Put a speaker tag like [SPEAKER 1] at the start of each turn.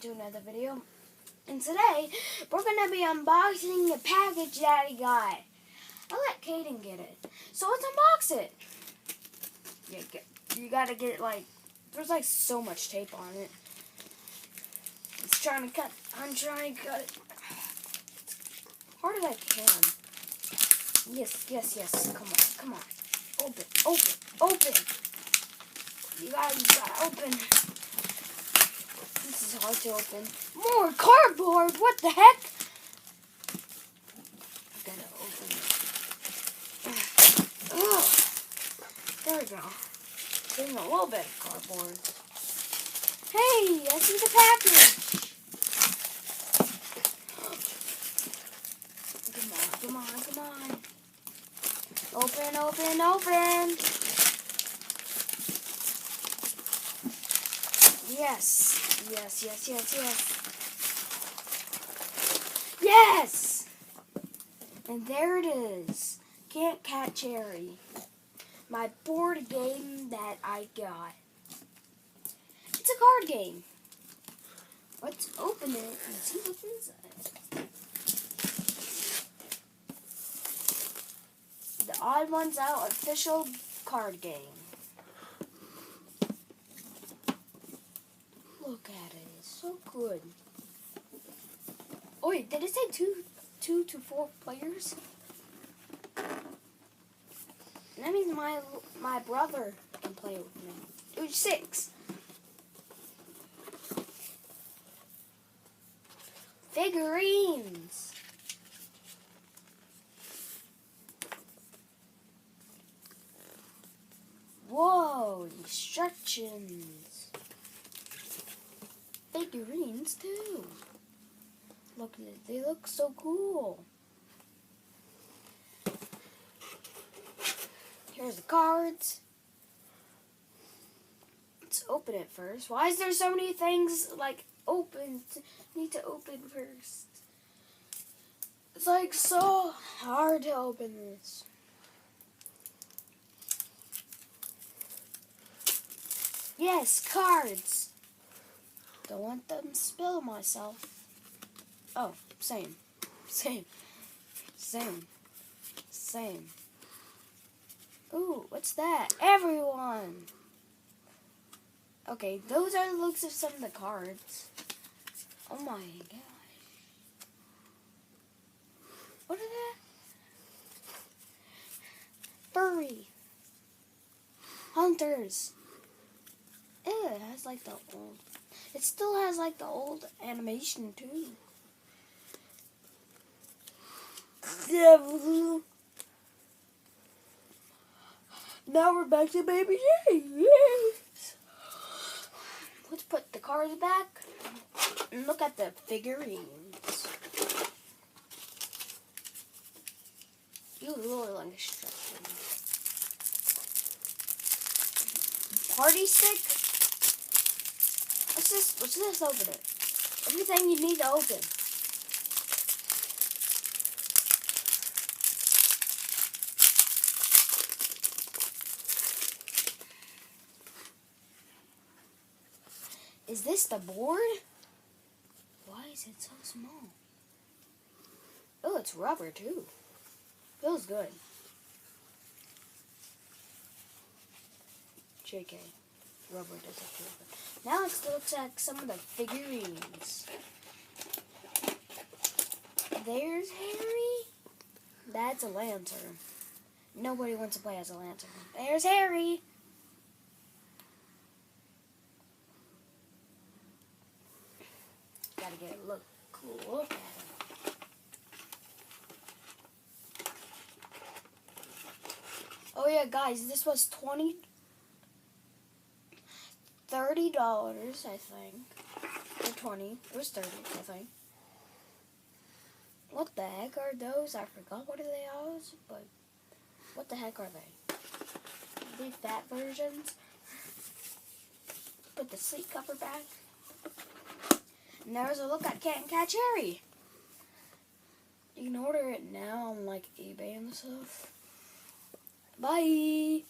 [SPEAKER 1] to another video. And today, we're going to be unboxing a package that I got. I'll let Kaden get it. So let's unbox it. You gotta get there's so much tape on it. I'm trying to cut it as hard as I can. Yes. Come on. Open. You gotta open. This is hard to open. More cardboard! What the heck? I gotta open it. Ugh. There we go. Getting a little bit of cardboard. Hey, I see the package. Come on. Open. Yes. Yes! And there it is. Can't Catch Harry. My board game that I got. It's a card game. Let's open it and see what's inside. The Odd Ones Out official card game. Look at it. It's so good. Oh wait, did it say two to 4 players? That means my brother can play with me. It was 6. Figurines. Whoa, instructions. Figurines too. Look at it, they look so cool. Here's the cards. Let's open it first. Why is there so many things open? Need to open first. It's so hard to open this. Yes, cards. Don't want them to spill myself. Oh, same. Ooh, what's that? Everyone! Okay, those are the looks of some of the cards. Oh my gosh. What are that? Furry. Hunters. Ew, it has the old. It still has the old animation too. Now we're back to Baby J. Yes. Let's put the cards back and look at the figurines. You really like instructions. Party stick. What's this? Open it. Everything you need to open. Is this the board? Why is it so small? Oh, it's rubber too. Feels good. JK. Rubber doesn't feel good. Now let's look at some of the figurines. There's Harry. That's a lantern. Nobody wants to play as a lantern. There's Harry. Gotta get a cool look at him. Oh yeah, guys, this was $30, I think. Or 20. It was 30, I think. What the heck are those? I forgot what they are, but what the heck are they? Are they fat versions? Put the sleep cover back. And there's a look at Can't Catch Harry. You can order it now on eBay and stuff. Bye.